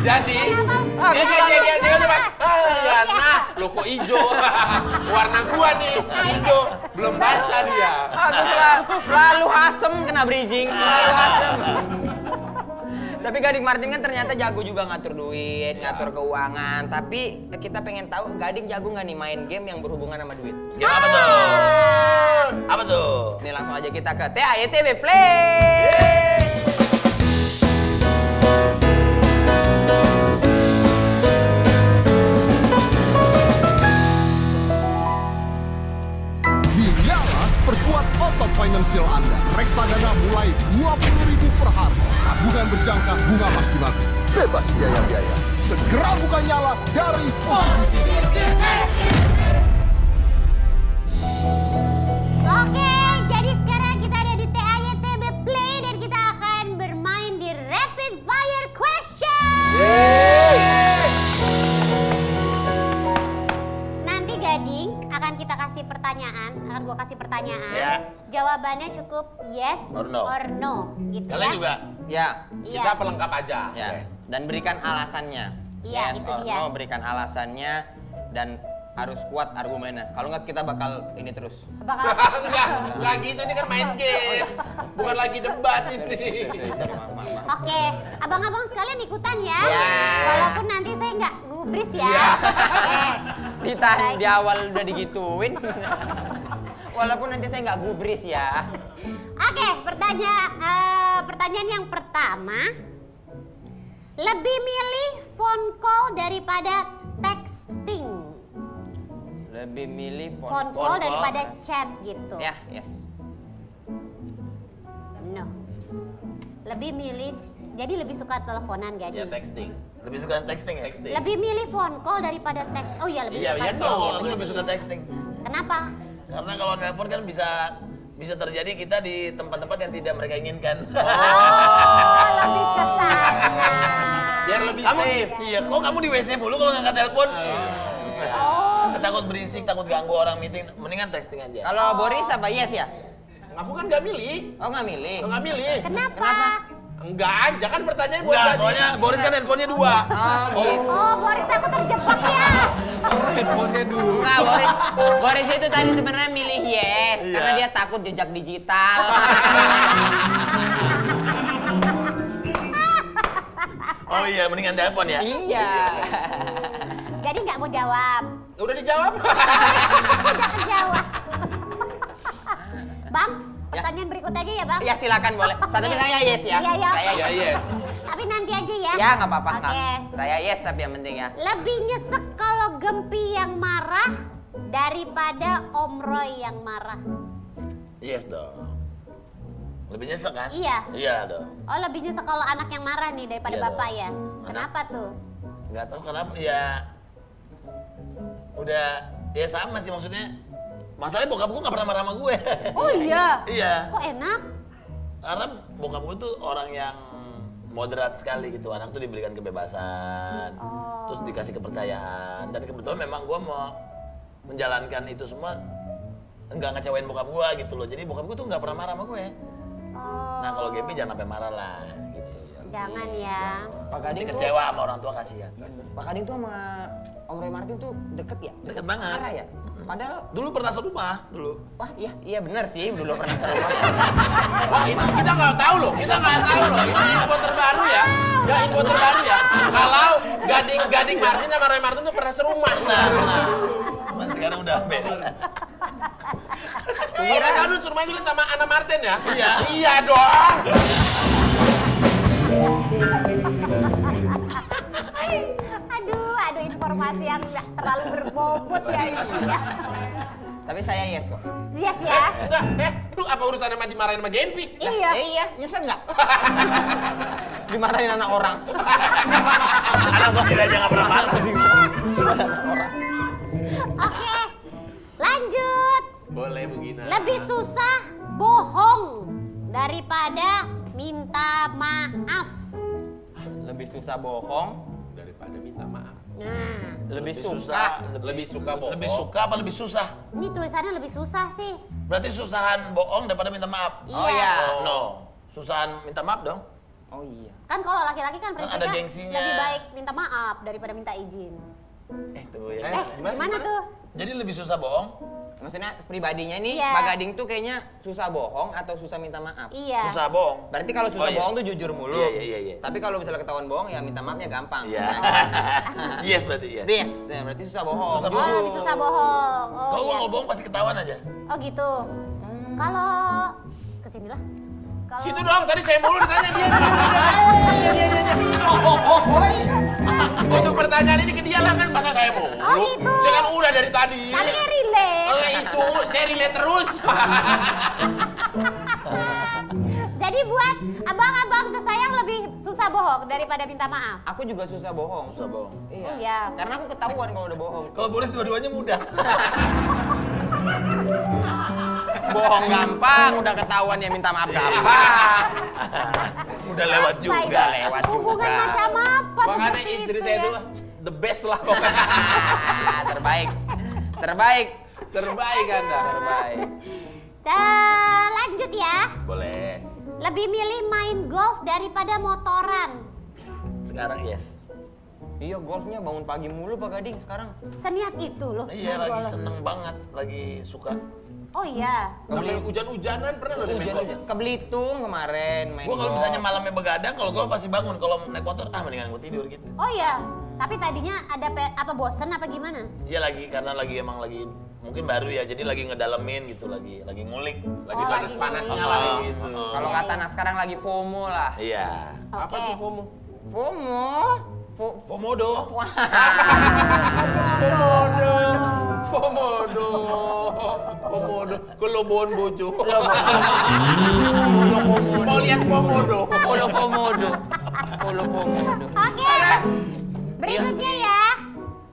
Jadi, dia mas. Ya nah, lo kok hijau? Warna gua nih, hijau. Belum baca dia. aku selalu asem kena bridging, selalu asem. Tapi Gading Martin kan ternyata jago juga ngatur duit, ngatur keuangan. Tapi kita pengen tahu Gading jago nggak nih main game yang berhubungan sama duit? Game apa tuh? Apa tuh? Ini langsung aja kita ke TAYTB Play. Perkuat otot finansial Anda. Reksadana mulai 20.000 per hari. Tabungan berjangka, bunga maksimal. Bebas biaya-biaya. Segera buka Nyala dari OCBC. Oke, jadi sekarang kita ada di TAYTB Play dan kita akan bermain di Rapid Fire Question. Nanti Gading akan kita kasih pertanyaan, akan gua kasih pertanyaan. Ya. Jawabannya cukup yes Or no. Gitu Kalian ya. juga? Ya. Iya. Kita pelengkap aja. Ya. Dan berikan alasannya. Iya, Yes itu or dia. no, berikan alasannya dan harus kuat argumennya. Kalau nggak kita bakal ini terus. Bakal Enggak gitu, ini kan main game. Bukan lagi debat ini. Oke, abang-abang sekalian ikutan ya. Ya. Walaupun nanti saya nggak gubris ya. Oke. Ditahan di awal udah digituin. Walaupun nanti saya nggak gubris ya. Oke, pertanyaan yang pertama. Lebih milih phone call daripada texting. Lebih milih Phone call daripada chat gitu. Ya, yes. No. Lebih milih, jadi lebih suka teleponan gak Ya nih? texting. Lebih suka texting ya? Texting. Lebih milih phone call daripada teks. Oh iya, lebih Iya, suka iya chat dong. ya. Aku bener lebih nih. suka texting. Kenapa? Karena kalau nelpon kan bisa terjadi kita di tempat-tempat yang tidak mereka inginkan. Oh, lebih ke sana. Biar lebih Kamu, safe. iya, kok kamu di WC mulu kalau ngangkat telepon? Oh, Takut berisik, takut ganggu orang meeting, mendingan texting aja. Kalau Boris apa yes ya? Aku kan nggak milih. Oh nggak milih. Nggak milih. kenapa? Enggak aja kan pertanyaan buat Enggak, tadi. soalnya Boris kan handphonenya 2. Oh gitu. Oh, Boris aku terjebak ya. Handphonenya dulu. Enggak, Boris itu tadi sebenarnya milih yes Iya. karena dia takut jejak digital. Oh iya, mendingan telepon ya? Iya. Jadi nggak mau jawab. Udah dijawab. Udah kejawab. Bang, Ya. pertanyaan berikutnya aja ya, Bang. Ya silakan boleh. Tapi saya yes ya. Iya, iya. Saya Ya yes. Tapi nanti aja ya. Ya nggak apa-apa. Kak. Oke. Saya yes tapi yang penting ya. Lebih nyesek kalau Gempi yang marah daripada Om Roy yang marah. Yes dong. Lebih nyesek kan? Iya. Iya dong. Oh, lebih nyesek kalau anak yang marah nih daripada Iya bapak dong. ya. Anak. Kenapa tuh? Nggak tahu kenapa ya. Udah ya sama sih maksudnya. Masalahnya bokap gue nggak pernah marah sama gue. Oh iya. Iya. Kok enak? Karena bokap gue tuh orang yang moderat sekali gitu. Anak tuh diberikan kebebasan, Oh. terus dikasih kepercayaan. Dan kebetulan memang gue mau menjalankan itu semua nggak ngecewain bokap gue gitu loh. Jadi bokap gue tuh nggak pernah marah sama gue. Oh. Nah kalau Gempi jangan sampai marah lah gitu. Jangan ya. Pak Nanti Gading tuh, kecewa sama orang tua kasihan. Pak Gading tuh sama Om Roy Martin tuh deket ya? Deket banget. Parah ya? Padahal, Dulu pernah serumah dulu. wah iya bener sih dulu pernah sama. Wah itu kita nggak tahu loh. Kita nggak tahu loh. Itu info terbaru ya. Ya info terbaru ya. Kalau Gading Martin sama Roy Martin tuh pernah serumah. Nah. Cuman sekarang udah beda. Kira kan lu serumah juga sama Anna Martin ya? Iya. Iya dong. Aduh informasi yang nggak terlalu berbobot ya ini ya. Tapi saya yes kok. Yes ya. Enggak, lu apa urusan sama dimarahin sama Gempi? Iya. Iya, nyesel nggak? Dimarahin anak orang. Anak sendiri aja nggak pernah marah. Oke. Lanjut. Boleh begini. Lebih susah bohong daripada minta maaf. Lebih susah bohong, Daripada minta maaf. Nah, lebih suka. Lebih suka bohong. Lebih suka apa lebih susah? ini tulisannya lebih susah sih. Berarti susahan bohong daripada minta maaf. Oh, iya. Oh, no. Susahan minta maaf dong. Oh iya. Kan kalau laki-laki kan Kan ada prinsipnya gengsinya. lebih baik minta maaf daripada minta izin. Tunggu ya. Gimana tuh? Jadi lebih susah bohong, Maksudnya pribadinya nih, Iya. Pak Gading tuh kayaknya susah bohong atau susah minta maaf? Iya. susah bohong. Berarti kalau susah Oh, iya. bohong tuh jujur mulu. Iya. Tapi kalau misalnya ketahuan bohong ya minta maafnya gampang. Iya. Yes berarti yes. Yes, ya, berarti susah bohong. Susah Oh, lebih susah bohong. Oh, Kalau iya. kalau bohong pasti ketahuan aja. Oh gitu. Kalau kesini lah. Kalau Situ dong, tadi saya mulu ditanya dia. Untuk pertanyaan ini ke dia lah kan, masa saya mulu. Oh, gitu. Saya kan udah dari tadi. Tapi kayak relate. Itu, saya relate terus. Jadi buat abang-abang tersayang lebih susah bohong daripada minta maaf. Aku juga susah bohong. Susah bohong. Iya. Oh, iya. Karena aku ketahuan kalau udah bohong. Kalau Boris dua-duanya mudah. Bohong gampang, udah ketahuan ya minta maaf gampang. Udah lewat Apa juga. itu? lewat Hubungan juga. macam apa Makanya seperti istri itu saya ya? itu the best lah pokoknya. Terbaik. Terbaik. Terbaik Anda. Terbaik. Lanjut ya. Boleh. Lebih milih main golf daripada motoran. Sekarang yes. Iya, golfnya bangun pagi mulu Pak Gading sekarang. Seniat itu loh. Iya, main lagi golf. seneng banget, lagi suka. Oh iya. Sampai hujan-hujanan pernah lo main golf? Ke Belitung kemarin main Gue kalau golf. misalnya malamnya begadang, kalau gue pasti bangun. Kalau naik motor, mendingan gue tidur gitu. Oh iya. Tapi tadinya ada apa bosen apa gimana? Iya karena emang lagi mungkin baru ya, jadi lagi ngedalemin gitu, lagi ngulik. Lagi Oh, panas-panasnya lagi lah ngulik. gitu. Kalau kata Nas sekarang lagi FOMO lah. Iya. Apa tuh FOMO? FOMO? Komodo. Komodo. Kelobon bojo. Mau lihat komodo. Follow Komodo. Oke. Berikutnya ya.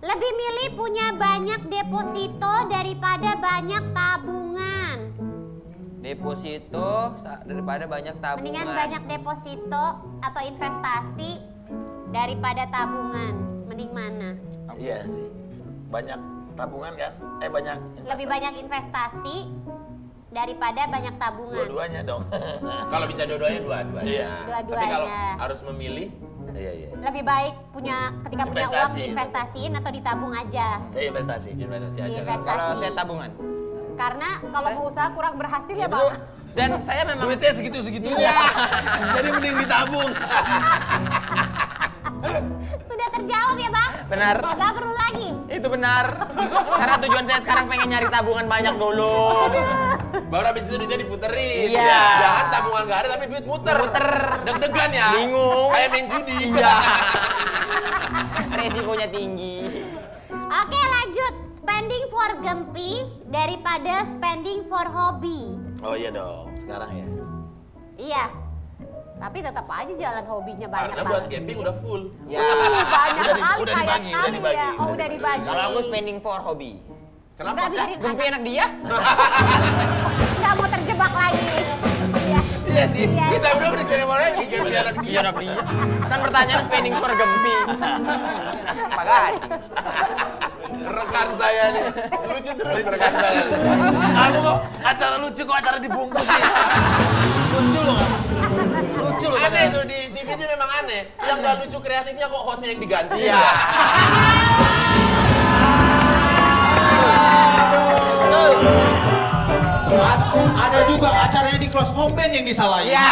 Lebih milih punya banyak deposito daripada banyak tabungan. Deposito daripada banyak tabungan. Mendingan banyak deposito atau investasi daripada tabungan. Mending mana? Iya sih. Banyak tabungan kan? Banyak. Lebih banyak investasi daripada banyak tabungan. Dua-duanya dong. Kalau bisa dua-duanya, dua-duanya. Iya. Tapi kalau Dua-duanya. harus memilih, Iya. Lebih baik ketika punya uang Investasi. diinvestasiin atau ditabung aja. Saya investasi. investasi aja. Investasi. Kalau saya tabungan. Karena kalau mau usaha kurang berhasil ya, Betul. Bang. Dan saya memang Duitnya segitu-segitu. Iya. Jadi mending ditabung. Sudah terjawab ya, Bang? benar. Gak perlu lagi. Itu benar. Karena tujuan saya sekarang pengen nyari tabungan banyak dulu. Baru habis itu duitnya diputerin. Iya. Jangan tabungan nggak ada tapi duit muter. Deg-degan ya. Bingung. Kayak main judi. Iya. Resikonya tinggi. Oke, lanjut. Spending for gempi daripada spending for hobi. Oh iya dong, sekarang ya. Iya. Tapi tetap aja jalan hobinya banyak Karena buat banget. camping udah full. Ya. Banyak sekali udah kaya dibagi, sekali udah dibagi. ya. Oh, udah dibagi. Kalau aku spending for hobi. Kenapa? Nggak biarin Gempi anak dia? nggak mau terjebak lagi. Iya. Iya sih. Iya. Kita udah bersama orang yang camping anak Iya dia. anak dia. Kan pertanyaan spending for Gempi. Pak Gading. Rekan saya nih. Lucu terus rekan saya. Aku kok acara lucu kok acara dibungkus sih. Lucu loh. Lucu loh. Aneh tuh di TV-nya memang aneh. Yang nggak lucu kreatifnya kok hostnya yang diganti. Iya. Ada juga acaranya di close home band yang disalahin. Iya.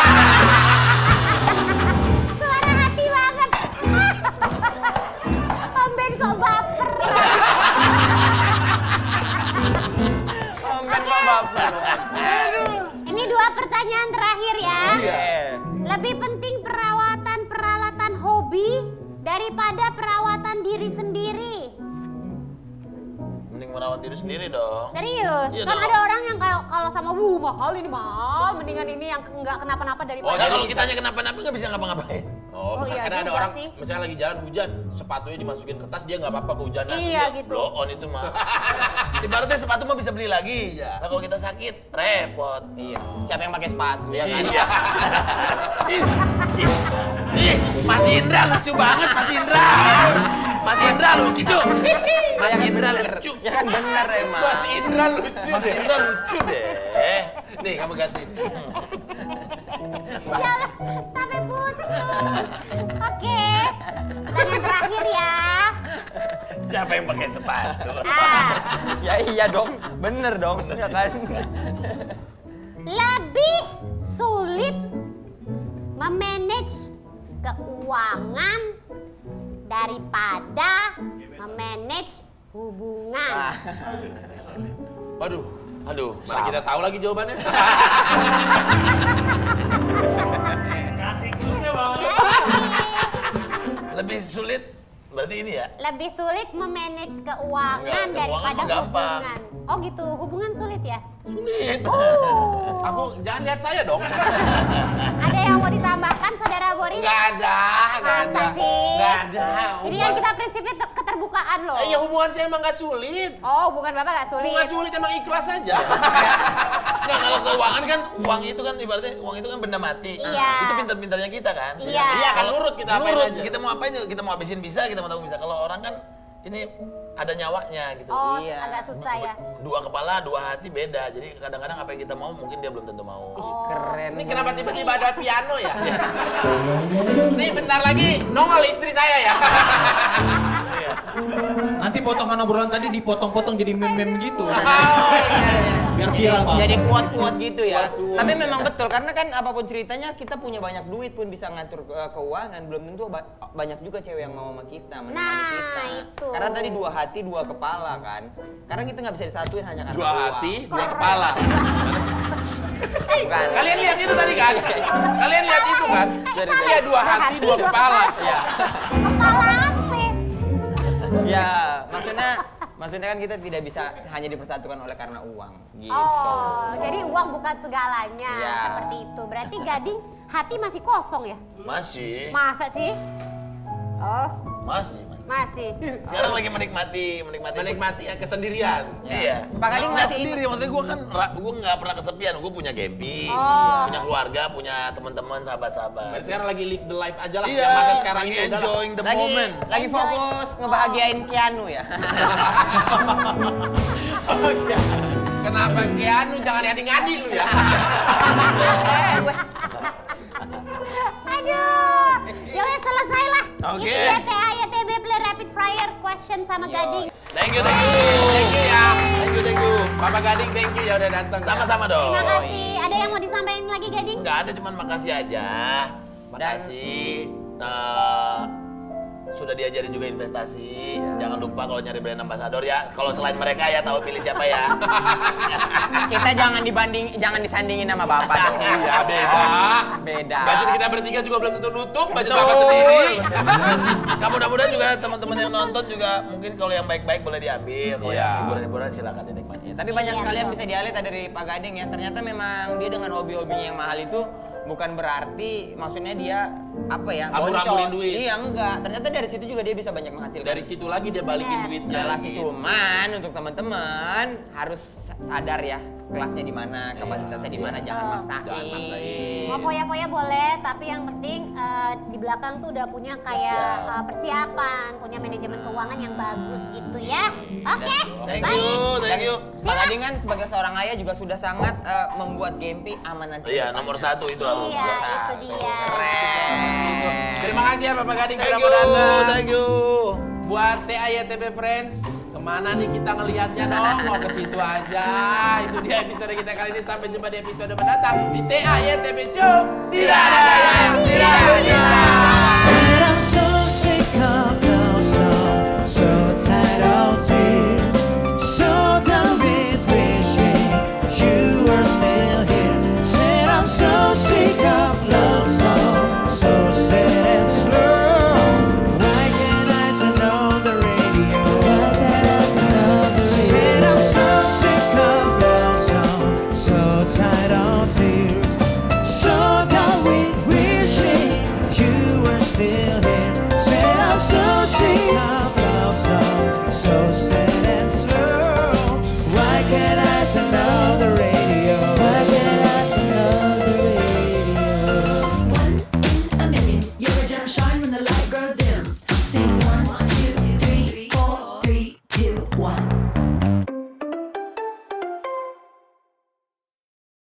Suara hati banget. Om Ben kok baper. Omben kok baper. Ini 2 pertanyaan terakhir ya. Iya. Lebih penting perawatan peralatan hobi daripada perawatan diri sendiri. Mending merawat diri sendiri dong. Serius, Iya kan dong. ada orang yang kalau sama mahal ini mahal, mendingan ini yang nggak kenapa-napa Oh, daripada. jadi kalau kitanya kenapa-napa nggak bisa ngapa-ngapain. Oh, Oh, iya karena ada juga orang sih. misalnya lagi jalan hujan, sepatunya dimasukin ke tas dia nggak apa-apa kehujanan. Iya gitu. Blow on itu mah. Ibaratnya sepatu mah bisa beli lagi. Iya. Nah, kalau kita sakit, repot. Iya. Siapa yang pakai sepatu ya kan? Iya. Ih, Mas Indra lucu banget, Mas Indra. Mas Indra lucu. Mas Indra lucu. Ya kan bener emang. Mas Indra lucu. Mas Indra lucu deh. Nih kamu gantiin. Ya Allah, sampai putus. Oke, pertanyaan terakhir ya. Siapa yang pakai sepatu? Ya iya dong, bener dong, ya kan? Lebih sulit memanage keuangan daripada memanage hubungan. Waduh, Aduh, mana kita tahu lagi jawabannya. lebih sulit berarti ini ya? Lebih sulit memanage keuangan Enggak, keuangan daripada mah gampang. hubungan. Oh gitu, hubungan sulit ya? Sulit. Oh, Aku jangan lihat saya dong. ada yang mau ditambahkan saudara Boris? Nggak ada, nggak ada. Masa sih? Nggak ada. Ini kan kita prinsipnya keterbukaan loh. Ya hubungan saya emang nggak sulit. Oh, hubungan Bapak gak sulit? Hubungan sulit emang ikhlas aja. Nggak, kalau keuangan kan, uang itu kan ibaratnya uang itu kan benda mati. Iya. Itu pintar-pintarnya kita kan. Iya. Iya kan nurut kita apain Nurut, aja. kita mau apain, kita mau habisin bisa, kita mau tabung bisa. Kalau orang kan ini ada nyawanya gitu. Oh, Iya. agak susah ya. Dua kepala, dua hati beda. Jadi kadang-kadang apa yang kita mau mungkin dia belum tentu mau. Keren. Ini kenapa tiba-tiba ada piano ya? Nih bentar lagi nongol istri saya ya. Nanti potongan obrolan tadi dipotong-potong jadi meme-meme gitu. Oh, iya. Biar viral, Pak. Jadi kuat-kuat gitu ya. Kuat-kuat. Tapi memang betul karena kan apapun ceritanya kita punya banyak duit pun bisa ngatur keuangan. Belum tentu banyak juga cewek yang mau sama kita, menemani kita. itu. Karena tadi dua hati dua kepala kan. Karena kita nggak bisa disatuin hanya karena Dua uang. hati, dua kepala. Bukan. Kalian lihat itu tadi kan? Kalian lihat itu kan? Iya, dua hati, dua kepala. Ya. Kepala apa? Ya, maksudnya kan kita tidak bisa hanya dipersatukan oleh karena uang gitu. Oh, jadi uang bukan segalanya. Iya. Seperti itu. Berarti Gading hati masih kosong ya? Masih. Masa sih? Oh, Masih. masih. Sekarang lagi menikmati. Menikmati yang kesendirian. Iya. Pak Gading Nggak masih sendiri, maksudnya gue kan gue nggak pernah kesepian. Gue punya Gempi, Oh. punya keluarga, punya teman-teman, sahabat-sahabat. Berarti sekarang lagi live the life aja lah. Iya, Yang masa sekarang lagi ini udah lah. enjoying the moment. lagi fokus ngebahagiain Keanu ya. Kenapa Keanu jangan ngadi-ngadi lu ya? Aduh. Ya wes, selesai lah. Oke. Itu dia TAYTB Play Rapid Fire Question sama Gading. Thank you ya. Thank you. Bapak Gading, thank you ya udah datang. Sama-sama dong. Terima kasih. Ada yang mau disampaikan lagi Gading? Nggak ada, cuman makasih aja. Makasih. Sudah diajarin juga investasi. Jangan lupa kalau nyari brand ambassador ya. Kalau selain mereka ya tahu pilih siapa ya. Kita jangan disandingin sama Bapak dong. Iya, beda. Beda. Budget kita bertiga juga belum tentu nutup, budget Bapak sendiri. Mudah-mudahan juga teman-teman yang nonton juga mungkin kalau yang baik-baik boleh diambil. Kalau Iya. yang hiburan-hiburan silakan dinikmati. Tapi banyak Iya, sekali yang betul. bisa dialih dari Pak Gading ya. Ternyata memang dia dengan hobi-hobinya yang mahal itu bukan berarti maksudnya dia apa ya? Ambur-amburin boncos. duit. Iya enggak. Ternyata dari situ juga dia bisa banyak menghasilkan. Dari situ lagi dia balikin Bener. duitnya. relasi gitu. cuman untuk teman-teman harus sadar ya kelasnya di mana, kapasitasnya di mana, jangan maksain. Jangan maksain. Mau foya-foya boleh, tapi yang penting di belakang tuh udah punya kayak persiapan, punya manajemen keuangan yang bagus gitu ya. Oke, Thank baik. you, thank you. Pak Gading kan sebagai seorang ayah juga sudah sangat membuat Gempi aman nanti. Iya, nomor 1 itu harus. Iya, itu dia. Terima kasih ya Bapak Gading Thank sudah you, mau datang. thank you. Buat TAYTB Friends, kemana nih kita ngelihatnya dong? Mau ke situ aja. Itu dia episode kita kali ini. Sampai jumpa di episode mendatang di TAYTB Show. Tidak ada yang tidak bisa. Said I'm so sick of